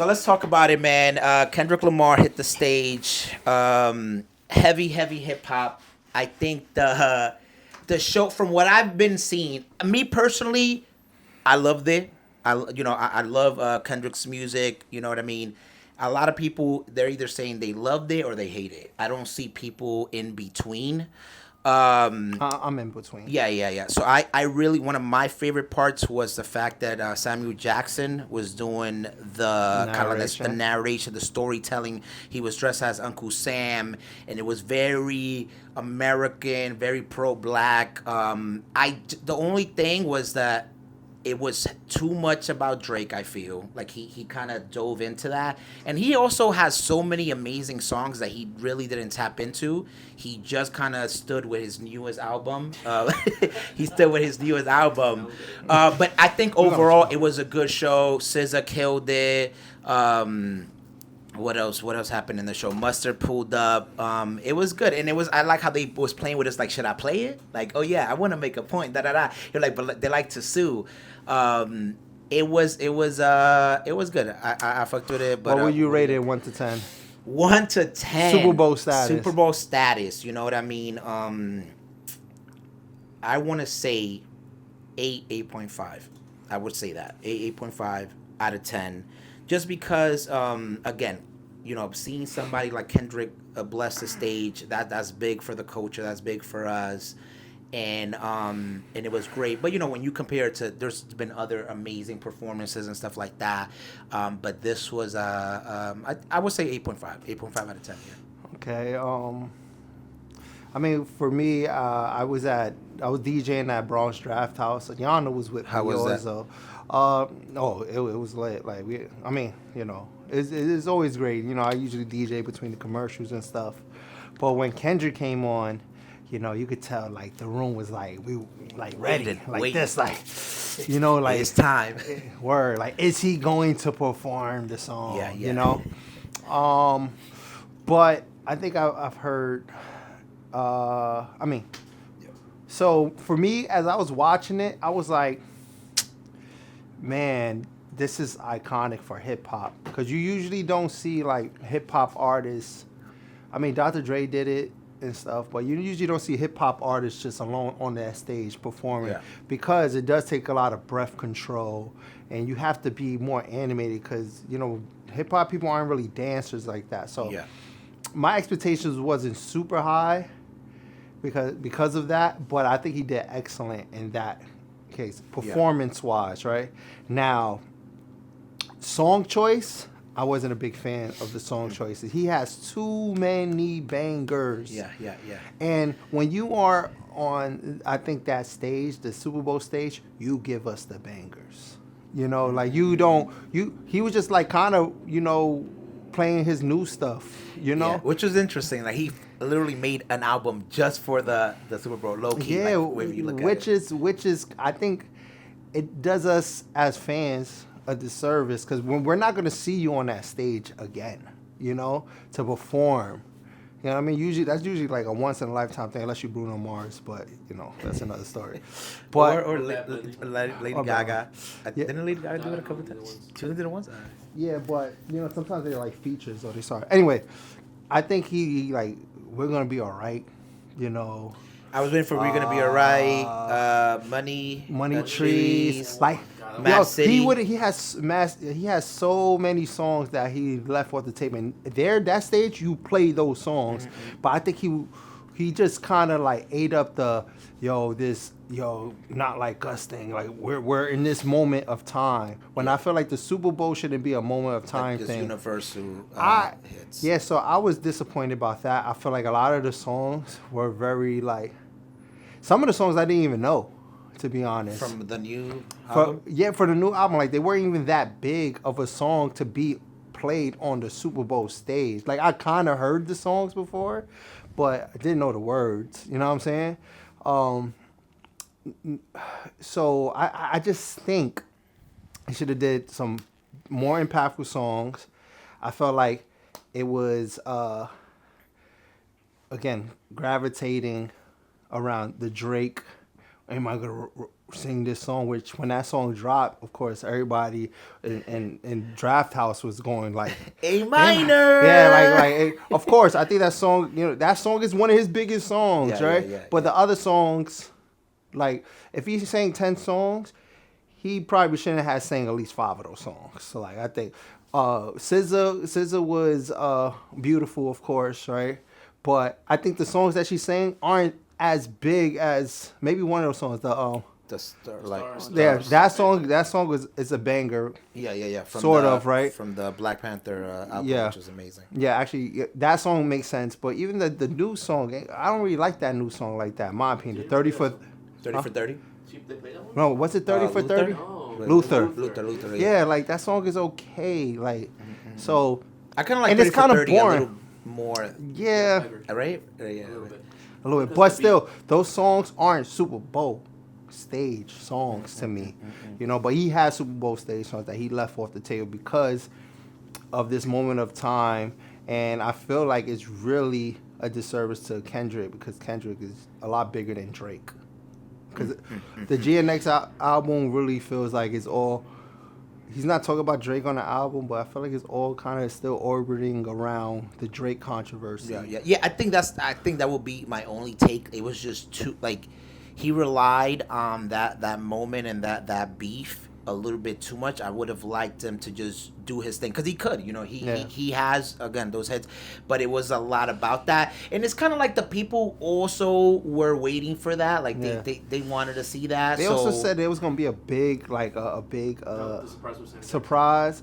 So let's talk about it, man. Kendrick Lamar hit the stage. Heavy, heavy hip hop. I think the show, from what I've been seeing, me personally, I loved it. I love Kendrick's music. You know what I mean. A lot of people, they're either saying they loved it or they hate it. I don't see people in between. I'm in between. Yeah, yeah, yeah. So I really, one of my favorite parts was the fact that Samuel Jackson was doing the kind of the Narration. narration, the storytelling. He was dressed as Uncle Sam, and it was very American, very pro-black. The only thing was that it was too much about Drake. I feel like he kind of dove into that, and he also has so many amazing songs that he really didn't tap into. He just kind of stood with his newest album. He stood with his newest album, but I think overall it was a good show. SZA killed it. What else? What else happened in the show? Mustard pulled up. It was good, and it was. I like how they was playing with us. Like, should I play it? Like, oh yeah, I want to make a point. Da da da. You're like, but they like to sue. It was good. I fucked with it. But What would you what do rate it think? 1 to 10? 1 to 10. Super Bowl status. Super Bowl status. You know what I mean? I want to say 8.5. I would say that 8.5 out of 10, just because again, seeing somebody like Kendrick bless the stage, that's big for the culture, that's big for us, and it was great. But when you compare it to, there's been other amazing performances and stuff like that, but this was I would say 8.5 out of 10. Yeah. Okay. I mean, for me, I was DJing at Bronx Draft House. Yana was with How me was that? also. It was lit. Like I mean, it's always great. I usually DJ between the commercials and stuff. But when Kendrick came on, you could tell like the room was like we like ready, like Waiting. this, like like It's time. word, like is he going to perform the song? Yeah, yeah. Um, but I think I've heard. I mean, so for me, as I was watching it, I was like, man, this is iconic for hip hop because you usually don't see like hip hop artists. I mean, Dr. Dre did it and stuff, but you usually don't see hip hop artists just alone on that stage performing Yeah. because it does take a lot of breath control and you have to be more animated because hip hop people aren't really dancers like that. So Yeah. my expectations wasn't super high because of that, but I think he did excellent in that case, performance wise, right? Now, song choice, I wasn't a big fan of the song choices. He has too many bangers. Yeah, yeah, yeah. And when you are on, I think that stage, the Super Bowl stage, you give us the bangers. Like you don't, he was just like kind of, playing his new stuff, Yeah, which was interesting. Like he literally made an album just for the Super Bowl, low key. Yeah, like, when you look which at it. is I think it does us as fans a disservice because when we're not going to see you on that stage again, to perform. You know what I mean? That's usually like a once in a lifetime thing, unless you Bruno Mars, but that's another story. But or Lady Or Gaga. Yeah. Didn't Lady Gaga do it a couple times? She only did it once. yeah, but sometimes they're like features or they start. Anyway, I think he like we're gonna be all right. You know, I was waiting for We're Gonna Be Alright, Money, Money Trees, like Mad City. He has so many songs that he left off the tape, and that stage you play those songs, but I think he just kind of like ate up the not like us thing. Like we're in this moment of time when I feel like the Super Bowl shouldn't be a moment of time like this thing. universal hits. Yeah, so I was disappointed about that. I feel like a lot of the songs were very like some of the songs I didn't even know, to be honest. From the new album. For the new album, like they weren't even that big of a song to be played on the Super Bowl stage. Like I kind of heard the songs before, but I didn't know the words. You know what I'm saying? So I just think he should have did some more impactful songs. I felt like it was again gravitating around the Drake. Am I gonna sing this song, which when that song dropped, of course, everybody in Draft House was going like A minor. Yeah, of course, I think that song, that song is one of his biggest songs, Yeah, right? yeah, But the other songs, like if he sang 10 songs, he probably shouldn't have sang at least 5 of those songs. So like I think SZA was beautiful, of course, right? But I think the songs that she sang aren't as big as maybe one of those songs. The star, like Yeah, stars. that song is a banger. Yeah. Sort of, right? From the Black Panther album, Yeah. which was amazing. Yeah, actually, that song makes sense. But even the new song, I don't really like that new song like that. In my opinion, 30 for 30 for 30. no, what's it 30 for Luther? 30? Oh. Luther. Yeah, like that song is okay. Like so, I kind of like and 30 it's for kind of 30 boring. a little more, Yeah, right? Yeah. A little bit. a little bit. Because But the still, those songs aren't Super Bowl stage songs to me. But he has Super Bowl stage songs that he left off the table because of this moment of time, and I feel like it's really a disservice to Kendrick because Kendrick is a lot bigger than Drake. Because the GNX album really feels like it's all. He's not talking about Drake on the album, but I feel like it's all kind of still orbiting around the Drake controversy. Yeah. I think that will be my only take. It was just too like he relied on that moment and that beef a little bit too much. I would have liked him to just do his thing because he could. He has again those hits, but it was a lot about that, and it's kind of like the people also were waiting for that. Like they wanted to see that. They also said it was gonna be a big the surprise was surprise.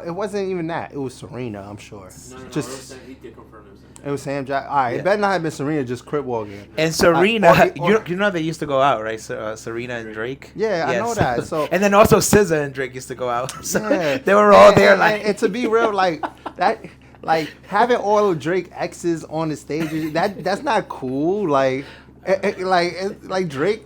It wasn't even that. It was Serena, I'm sure. No, Just he did confirm it was Sam Jack. it was Sam Jack. All right, Yeah. it better not have been Serena just crip walking. And Serena, or- you know they used to go out, right? Serena and Drake. Yeah, I know that. So and then also SZA and Drake used to go out. So yeah. they were all there, And- like and to be real, like that, like having all of Drake exes on the stage, that's not cool. Like Drake,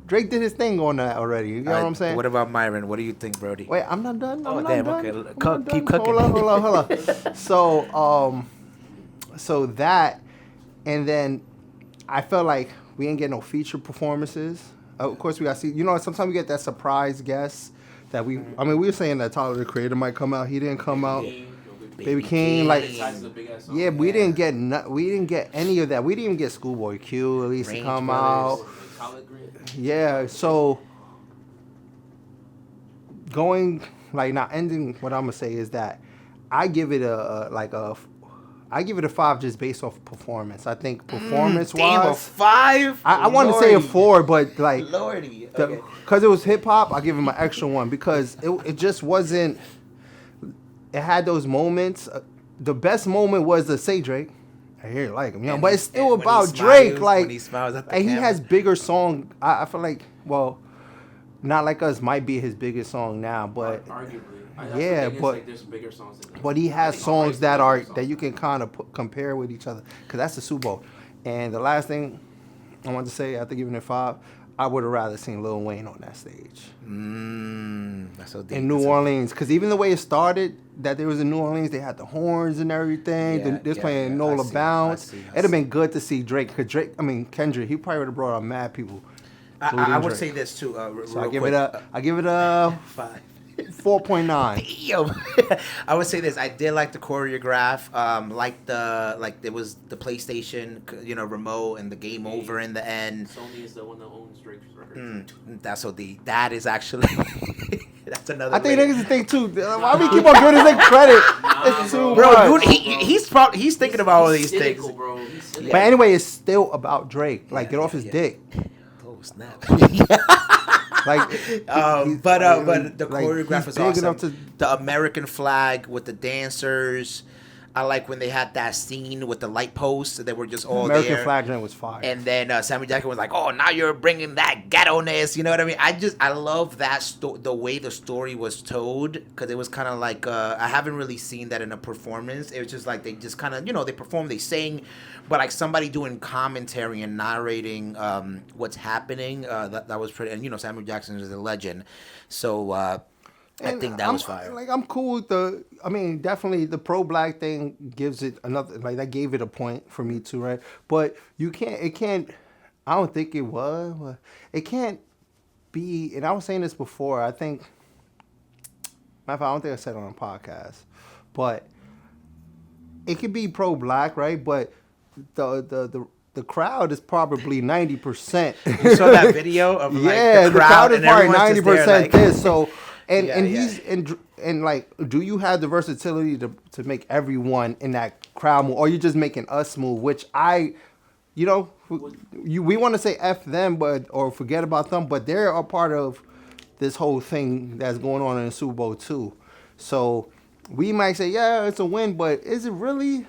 Drake did his thing on that already. You know what I'm saying? What about Myron? What do you think, Brody? Wait, I'm not done. Oh, I'm not damn, done. okay. I'm Cook, not keep done. cooking. Hold on. So that, and then I felt like we didn't get no feature performances. Of course, we got to see. Sometimes we get that surprise guest that we were saying that Tyler the Creator might come out. He didn't come out. Baby King, like, yeah, we didn't get any of that. We didn't even get Schoolboy Q at least to Range come Brothers. out. Yeah, so ending. What I'm gonna say is that I give it I give it a 5 just based off performance. I think performance Damn, a wise, 5. I want to say a 4, but like Lordy, okay. because it was hip hop, I give him an extra 1 because it just wasn't. It had those moments. The best moment was the Say Drake. I hear you like him, but it's still and when he about smiles, Drake. when Like, he smiles at the and he camera. has bigger song. I feel like, well, Not Like Us might be his biggest song now, but Arguably. yeah, but like there's bigger songs than that. but he has I think songs Alright that is a are bigger that song. you can kind of compare with each other because that's the Super Bowl. And the last thing I want to say after giving it 5, I would have rather seen Lil Wayne on that stage That's so deep. in New Orleans because even the way it started, that there was in New Orleans, they had the horns and everything. Yeah, They was yeah, playing yeah. Nola I see, Bounce. I see. It'd have been good to see Drake because Kendrick, he probably would have brought out mad people. I including would Drake. say this too. So I give it a 5. 4.9. Damn. I would say this. I did like the choreograph. There was the PlayStation, remote and the game over in the end. Sony is the one that owns Drake's records. That's so deep. That is actually that's another. I think layer. niggas think too. Why we keep on giving this nigga credit? It's too Bro, much. dude, he's thinking about all these cynical, things. bro. He's cynical. But anyway, it's still about Drake. Like, Yeah, get off yeah, his yeah. dick. Oh snap. Like, But the like, choreograph he's was big awesome. enough to- The American flag with the dancers. I like when they had that scene with the light posts. They were just all American there. flag joint was fire. And then Sammy Jackson was like, "Oh, now you're bringing that ghetto-ness." You know what I mean? I love that the way the story was told because it was kind of like I haven't really seen that in a performance. It was just like they just kind of they performed, they sang, but like somebody doing commentary and narrating what's happening. That was pretty. And Samuel Jackson is a legend, so I think that was fire. Like, I'm cool with definitely the pro-black thing gives it another, like, that gave it a point for me too, right? But it can't, I don't think it was. But it can't be. And I was saying this before. I think. Matter of fact, I don't think I said it on a podcast, but it could be pro-black, right? But the crowd is probably 90%. You saw that video of like Yeah, the crowd is and probably everyone's just there, 90% like, this. So, and Yeah, and yeah. he's and like, do you have the versatility to make everyone in that crowd move, or you just making us move? Which you know, we want to say F them, but or forget about them, but they're a part of this whole thing that's going on in the Super Bowl too. So we might say, yeah, it's a win, but is it really?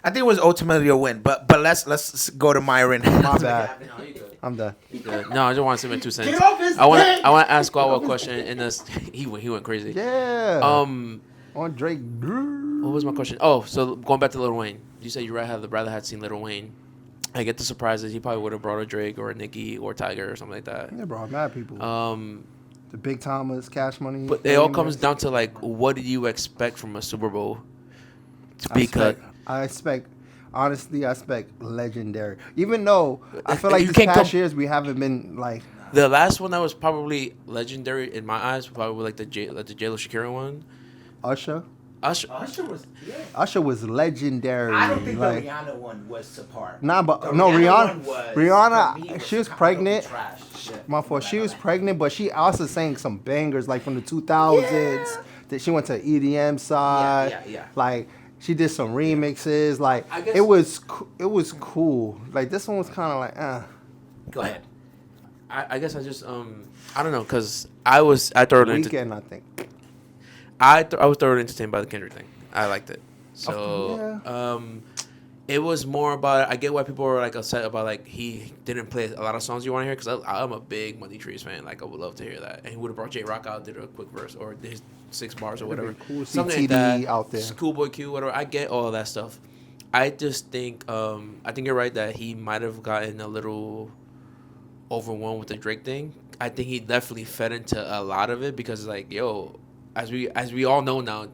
I think it was ultimately a win, but let's go to Myron. My bad. No, you good. I'm done. You good. No, I just want to submit 2 cents. Get off his I want dick! to ask Guawa a question. In this, he went crazy. Yeah. On Drake. What was my question? Oh, so going back to Lil Wayne, you said you rather had seen Lil Wayne. I get the surprises. He probably would have brought a Drake or a Nicki or Tiger or something like that. Yeah, bro, mad people. The Big Thomas, Cash Money. But it all comes down to like, what do you expect from a Super Bowl? I expect, honestly, I expect legendary. Even though I feel like You these can't past years we haven't been like. The last one that was probably legendary in my eyes, probably like the J-Lo Shakira one. Usher. Usher was, yeah. Usher was legendary. I don't think like, the Rihanna one was subpar. Nah, but The no, one was, Rihanna, for me, she was completely pregnant. trash. Yeah. My fault. She was pregnant, but she also sang some bangers like from the 2000s. Yeah. That she went to EDM side. Yeah. Like she did some remixes. Like I guess- it was cool. Like this one was kind of like, Go ahead. I guess I just I don't know, cause I thoroughly Weekend, I think. I was thoroughly entertained by the Kendrick thing. I liked it. So Yeah. it was more about, I get why people were like upset about like he didn't play a lot of songs you want to hear, because I'm a big Money Trees fan. Like I would love to hear that, and he would have brought J Rock out, did a quick verse or his 6 bars or whatever, Cool to see something like TD that. out there. Schoolboy Q, whatever. I get all of that stuff. I just think I think you're right that he might have gotten a little overwhelmed with the Drake thing. I think he definitely fed into a lot of it because like, yo, as we all know now,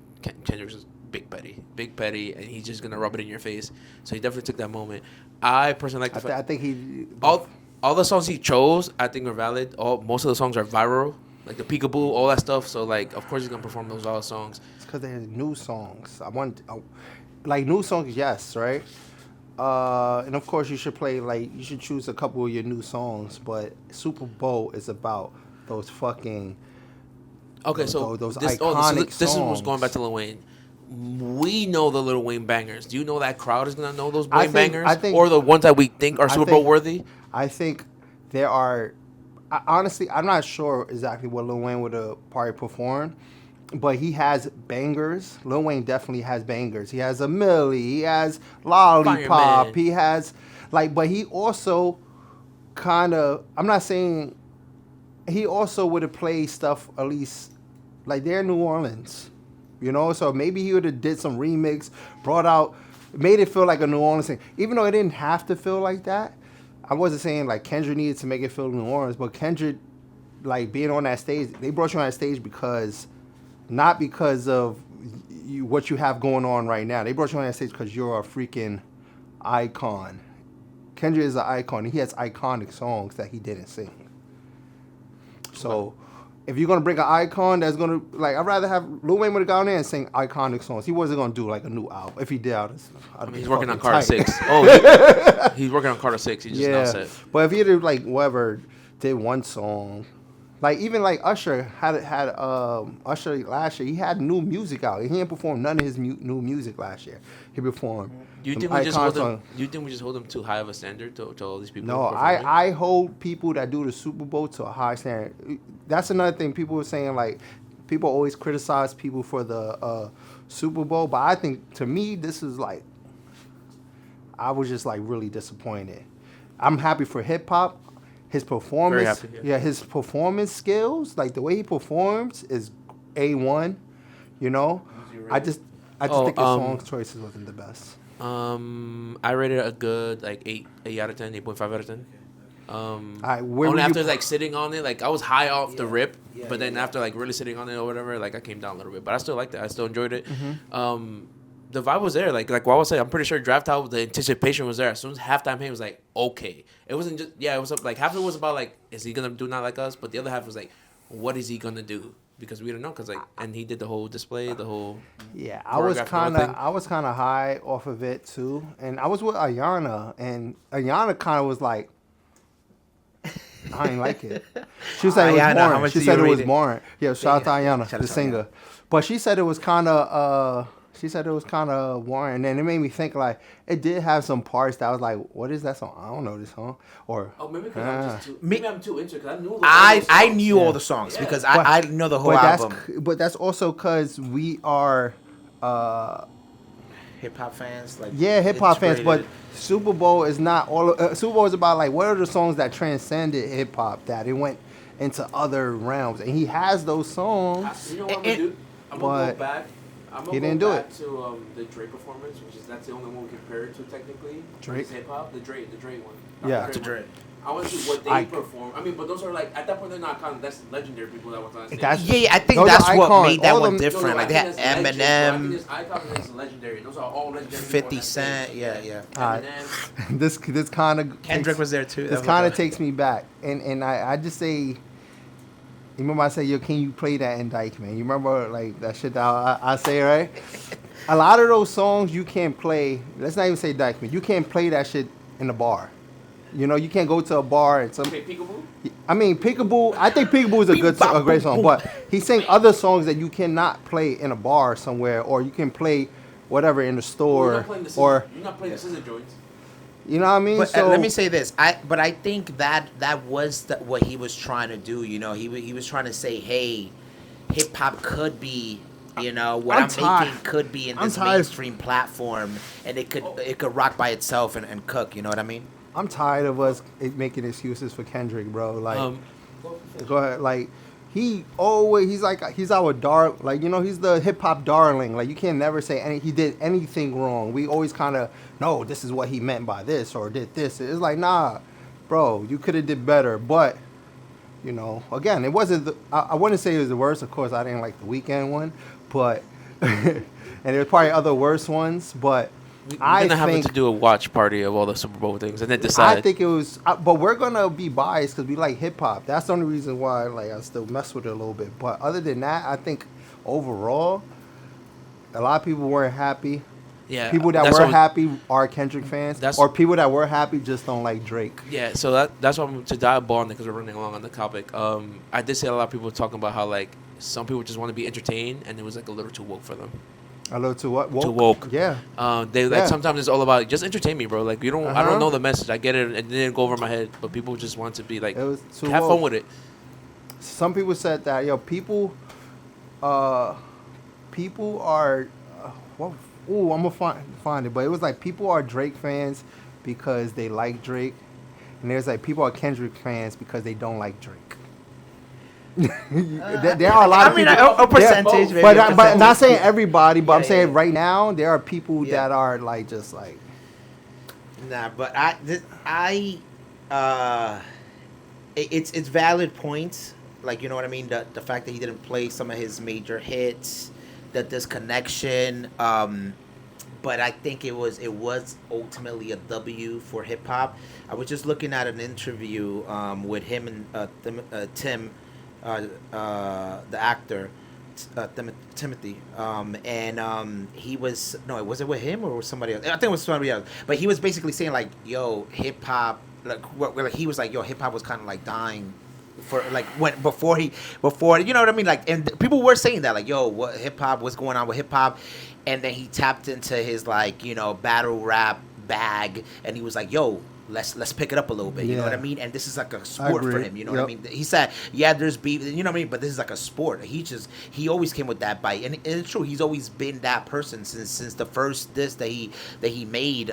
Kendrick's is big petty, and he's just gonna rub it in your face. So he definitely took that moment. I personally like the I think he all the songs he chose, I think are valid. Most of the songs are viral, like the Peekaboo, all that stuff. So like, of course he's gonna perform those all songs. It's because they're new songs. Like new songs, yes, right? And of course you should play you should choose a couple of your new songs. But Super Bowl is about those fucking those iconic this is what's songs. going back to Lil Wayne. We know the Lil Wayne bangers. Do you know that crowd is gonna know those Wayne bangers, or the ones that we think are Super Bowl worthy? I think there are. Honestly, I'm not sure exactly what Lil Wayne would have probably performed, but he has bangers. Lil Wayne definitely has bangers. He has a Millie. He has Lollipop. Fireman. He has but he also kind of. I'm not saying. He also would have played stuff at least like they're in New Orleans, So maybe he would have did some remix, made it feel like a New Orleans thing. Even though it didn't have to feel like that. I wasn't saying like Kendrick needed to make it feel New Orleans, but Kendrick, like being on that stage, they brought you on that stage not because of what you have going on right now. They brought you on that stage because you're a freaking icon. Kendrick is an icon. He has iconic songs that he didn't sing. So, if you're gonna bring an icon that's gonna I'd rather have Lil Wayne would have gone there and sing iconic songs. He wasn't gonna do like a new album. If he did, He's working on Carter 6. Oh, he's working on Carter 6. He just announced it. But if he did whatever, did one song, even Usher had Usher last year. He had new music out. He didn't perform none of his new music last year. He performed. Do you think we just hold him too high of a standard to all these people? No, I hold people that do the Super Bowl to a high standard. That's another thing people were saying. People always criticize people for the Super Bowl, but I think to me this is I was just really disappointed. I'm happy for hip hop. His performance, Very happy, yeah. His performance skills, the way he performs is A1. I just think his song choices wasn't the best. I rated it a good 8 out of 10, 8.5 out of 10. Where only after sitting on it, I was high off the rip, but then yeah. after really sitting on it or whatever, I came down a little bit, but I still liked it. I still enjoyed it. Mm-hmm. the vibe was there. Like what I was saying, I'm pretty sure draft out the anticipation was there. As soon as halftime came, it was like okay. It wasn't just it was like half of it was about like is he gonna do not like us, but the other half was like what is he gonna do because we don't know because like and he did the whole display, the whole Yeah, choreographed I was kind of high off of it too, and I was with Ayana, and Ayana kind of was like, I didn't like it. She said it was Ayana, how boring. much She do said you it was rate it? boring. Yeah, shout out to Ayana, Shout out the to singer. But she said it was kind of boring, and then it made me think like it did have some parts that I was like, what is that song? I don't know this song. Or Oh, maybe because I'm too into it because I knew. I knew all the songs because I know the whole album. But that's also because we are. Hip hop fans, like Hip hop fans, but integrated. Super Bowl is not all. Super Bowl is about like what are the songs that transcended hip hop that it went into other realms, and he has those songs. You know what I'm gonna do? I'm gonna go back. I'm gonna he go didn't do back to the Drake performance, which is that's the only one we compare it to technically. Drake? Hip hop, the Drake one. Yeah. The Drake. I want to see what they perform. I mean, but those are like at that point they're not counting. That's legendary people that was on stage. Yeah, I think those that's are what icons. made that All one them- different. Like they had I think Eminem, it's icon and it's legendary. Those are all legendary. 50 Cent. Yeah. Alright. Eminem. This kind of Kendrick was there too. This kind of takes me back, and I just say, you remember I said, yo, can you play that Indictment? You remember like that shit that I say, right? A lot of those songs you can't play. Let's not even say Indictment. You can't play that shit in the bar. You know, you can't go to a bar and some. Okay, Peekaboo. I mean, Peekaboo. I think Peekaboo is a great song, but he's saying other songs that you cannot play in a bar somewhere, or you can play whatever in the store, or You're not playing the scissor joints. you know what I mean. But So let me say this. I think that was what he was trying to do. You know, he was trying to say, hey, hip hop could be. You know what I'm making could be in this mainstream platform, and it could rock by itself and cook. You know what I mean? I'm tired of us making excuses for Kendrick, bro. Like, go ahead. Like, he's our like, you know, he's the hip hop darling. Like, you can never say he did anything wrong. We always kind of no, this is what he meant by this or did this. It's like, nah, bro, you could have did better. But you know, again, it wasn't. I wouldn't say it was the worst. Of course, I didn't like the Weeknd one, but and there's probably other worse ones, but. We're gonna have to do a watch party of all the Super Bowl things and then decide. I think it was, but we're gonna be biased because we like hip hop. That's the only reason why, like, I still mess with it a little bit. But other than that, I think overall, a lot of people weren't happy. Yeah, people that were happy are Kendrick fans, or people that were happy just don't like Drake. Yeah, so that's why I'm to dive on it because we're running along on the topic. I did see a lot of people talking about how like some people just want to be entertained and it was like a little too woke for them. A little too what? Woke? Too woke. Yeah. Sometimes it's all about just entertain me, bro. Like you don't, I don't know the message. I get it, and it didn't go over my head. But people just want to be like, it was too have woke. fun with it. Some people said that people are. I'm gonna find it, but it was like people are Drake fans because they like Drake, and there's like people are Kendrick fans because they don't like Drake. There are a lot of people. A percentage, maybe. But not saying everybody. But I'm saying yeah. right now there are people that are like just like. Nah, but it's valid points. Like, you know what I mean? The fact that he didn't play some of his major hits, the disconnection. But I think it was ultimately a W for hip hop. I was just looking at an interview with him and Tim. The actor, Timothy, he was was it with him or was somebody else? I think it was somebody else. But he was basically saying like, "Yo, hip hop," like he was like, "Yo, hip hop was kind of like dying." For like before you know what I mean, like, and people were saying that like, "Yo, what hip hop? What's going on with hip hop?" And then he tapped into his like, you know, battle rap bag, and he was like, "Yo, let's pick it up a little bit." You know what I mean? And this is like a sport for him. You know what I mean? He said, "Yeah, there's beef." You know what I mean? But this is like a sport. He always came with that bite, and it's true. He's always been that person since the first disc that he made.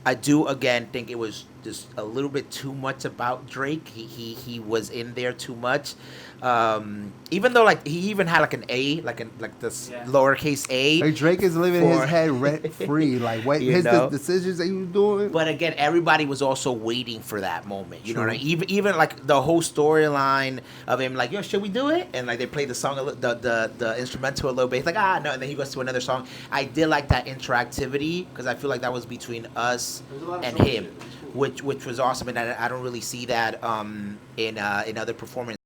I do again think it was just a little bit too much about Drake. He was in there too much. Even though like he even had like an A, like this lowercase A. Like Drake is living his head rent free. Like what You his know? decisions that he was doing. But again, everybody was also waiting for that moment. You know what I mean? Even like the whole storyline of him, like, yo, should we do it? And like they play the song, the instrumental a little bit. He's like, no, and then he goes to another song. I did like that interactivity because I feel like that was between us and him, which was awesome, and I don't really see that in other performances.